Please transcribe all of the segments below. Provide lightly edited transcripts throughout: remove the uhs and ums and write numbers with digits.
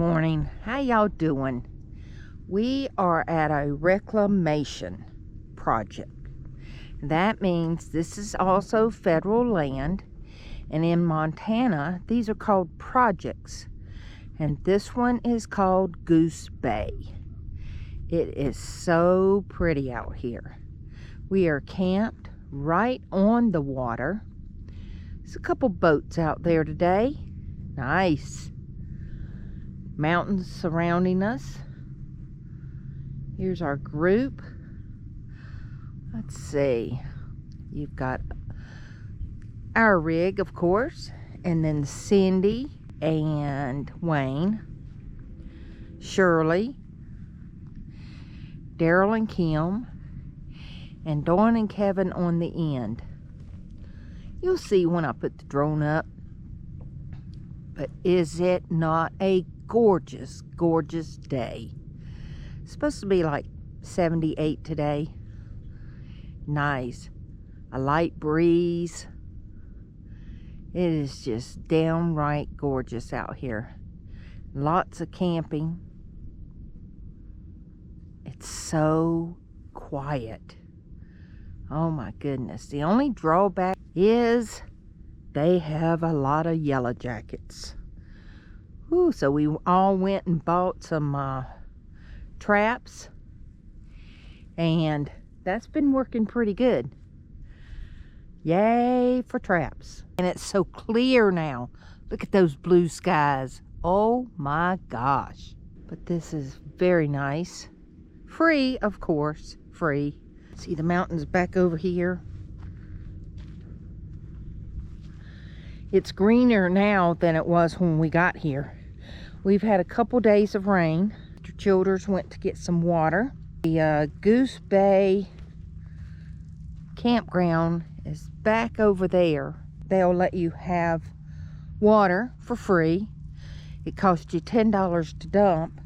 morning. How y'all doing? We are at a reclamation project. That means this is also federal land, and in Montana these are called projects, and this one is called Goose Bay. It is so pretty out here. We are camped right on the water. There's a couple boats out there today. Nice. Mountains surrounding us. Here's our group. Let's see. You've got our rig, of course, and then Cindy and Wayne, Shirley, Daryl and Kim, and Dawn and Kevin on the end. You'll see when I put the drone up. But is it not a gorgeous, gorgeous day? It's supposed to be like 78 today. Nice. A light breeze. It is just downright gorgeous out here. Lots of camping. It's so quiet. Oh my goodness. The only drawback is they have a lot of yellow jackets. Ooh, so we all went and bought some traps, and that's been working pretty good. Yay for traps. And it's so clear now. Look at those blue skies. Oh my gosh. But this is very nice. Free, of course. Free. See the mountains back over here. It's greener now than it was when we got here. We've had a couple days of rain. Mr. Childers went to get some water. The Goose Bay campground is back over there. They'll let you have water for free. It costs you $10 to dump,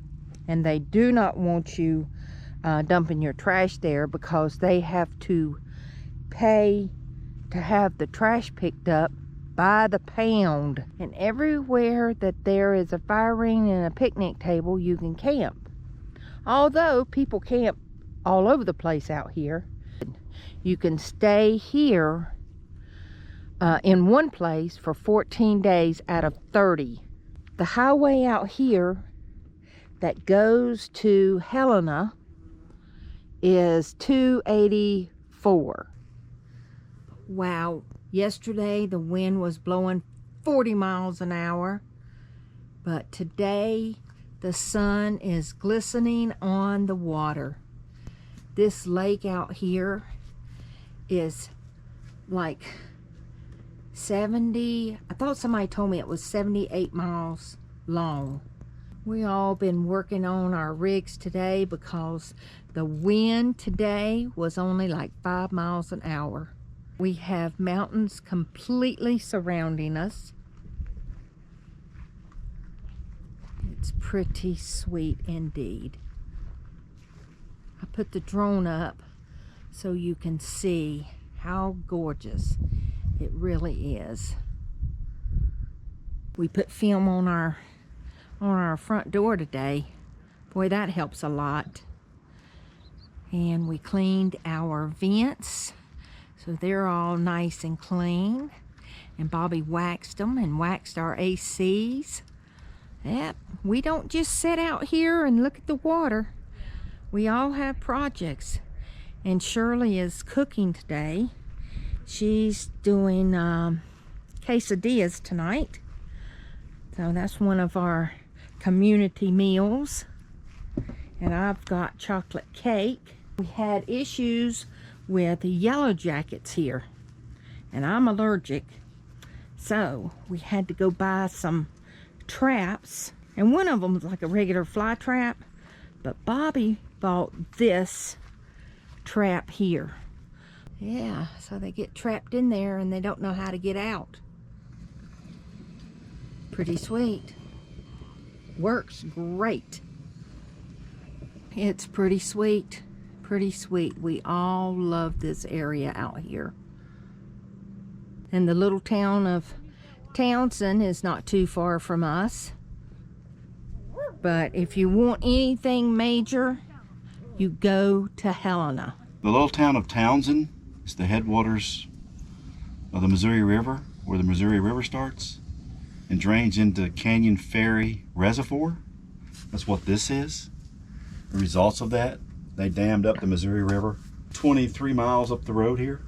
and they do not want you dumping your trash there because they have to pay to have the trash picked up by the pound. And everywhere that there is a fire ring and a picnic table, you can camp. Although people camp all over the place out here, you can stay here in one place for 14 days out of 30. The highway out here that goes to Helena is 284. Wow. Yesterday the wind was blowing 40 miles an hour, but today the sun is glistening on the water. This lake out here is like 70, I thought somebody told me it was 78 miles long. We all been working on our rigs today because the wind today was only like 5 miles an hour. We have mountains completely surrounding us. It's pretty sweet indeed. I put the drone up so you can see how gorgeous it really is. We put film on our front door today. Boy, that helps a lot. And we cleaned our vents. So they're all nice and clean. And Bobby waxed them and waxed our ACs. Yep, we don't just sit out here and look at the water. We all have projects. And Shirley is cooking today. She's doing quesadillas tonight. So that's one of our community meals. And I've got chocolate cake. We had issues with the yellow jackets here, and I'm allergic, so we had to go buy some traps, and one of them was like a regular fly trap, but Bobby bought this trap here. Yeah, so they get trapped in there and they don't know how to get out. Pretty sweet. Works great. It's pretty sweet. Pretty sweet. We all love this area out here. And the little town of Townsend is not too far from us. But if you want anything major, you go to Helena. The little town of Townsend is the headwaters of the Missouri River, where the Missouri River starts and drains into Canyon Ferry Reservoir. That's what this is. The results of that, they dammed up the Missouri River 23 miles up the road here.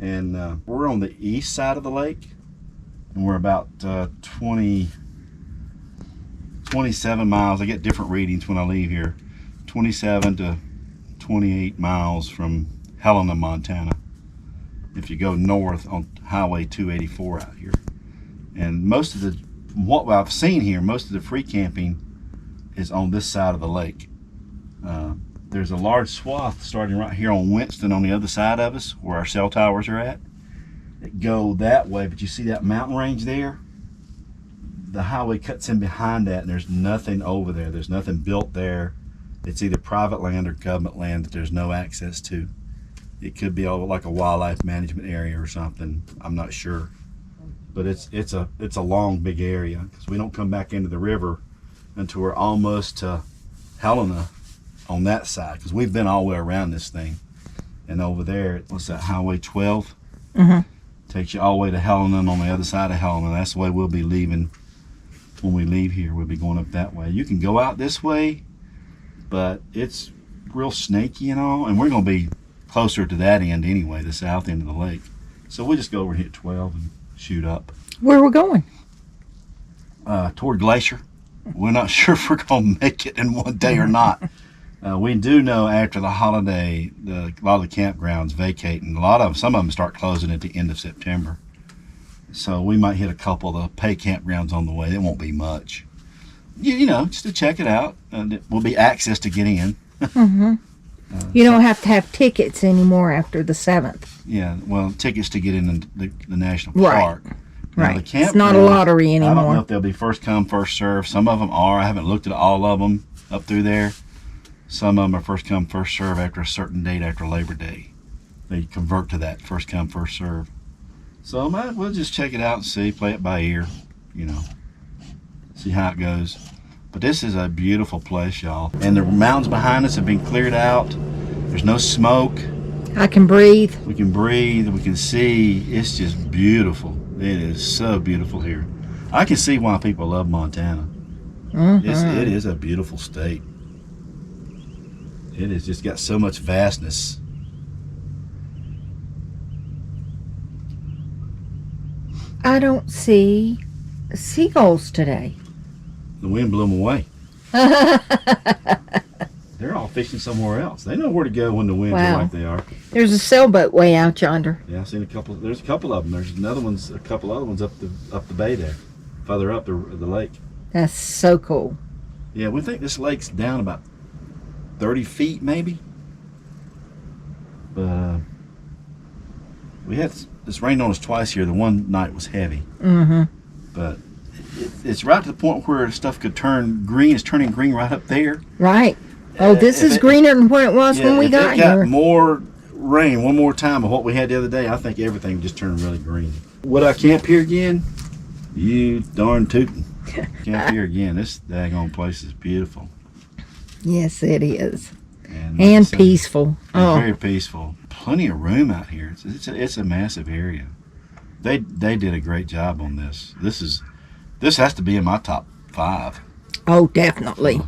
And we're on the east side of the lake, and we're about 27 miles. I get different readings when I leave here. 27 to 28 miles from Helena, Montana, if you go north on Highway 284 out here. And most of the, from what I've seen here, most of the free camping is on this side of the lake. There's a large swath starting right here on Winston on the other side of us, where our cell towers are at. It go that way, but you see that mountain range there? The highway cuts in behind that, and there's nothing over there. There's nothing built there. It's either private land or government land that there's no access to. It could be like a wildlife management area or something. I'm not sure, but it's a long, big area, because we don't come back into the river until we're almost to Helena on that side, because we've been all the way around this thing. And over there, what's that, Highway 12? Takes you all the way to Helena, and on the other side of Helena, that's the way we'll be leaving. When we leave here, we'll be going up that way. You can go out this way, but it's real snaky and all, and we're going to be closer to that end anyway, the south end of the lake. So we'll just go over and hit 12 and shoot up. Where are we going? Toward Glacier. We're not sure if we're going to make it in one day or not. We do know after the holiday, a lot of the campgrounds vacate, and some of them start closing at the end of September. So we might hit a couple of the pay campgrounds on the way. It won't be much. You know, just to check it out. It will be access to get in. You don't have to have tickets anymore after the 7th. Yeah, well, tickets to get in the national park. Right. Now, the It's not a lottery anymore. I don't know if they'll be first come, first serve. Some of them are. I haven't looked at all of them up through there. Some of them are first come, first serve after a certain date after Labor Day. They convert to that first come, first serve. So we'll just check it out and see, play it by ear, you know, see how it goes. But this is a beautiful place, y'all. And the mountains behind us have been cleared out. There's no smoke. I can breathe. We can breathe, we can see. It's just beautiful. It is so beautiful here. I can see why people love Montana. It is a beautiful state. It has just got so much vastness. I don't see seagulls today. The wind blew them away. They're all fishing somewhere else. They know where to go when the winds are like they are. There's a sailboat way out yonder. Yeah, I've seen a couple. There's a couple of them. There's a couple other ones up the bay there, further up the lake. That's so cool. Yeah, we think this lake's down about 30 feet maybe. But we had this rained on us twice here. The one night was heavy. But it's right to the point where stuff could turn green. It's turning green right up there. Right. Oh, this is greener than what it was when we got here. If it got more rain one more time of what we had the other day, I think everything would just turn really green. Would I camp here again? You darn tootin'. Camp here again. This daggone place is beautiful. Yes, it is. And peaceful. Very peaceful. Plenty of room out here. It's a massive area. They did a great job on this. This has to be in my top 5. Oh, definitely.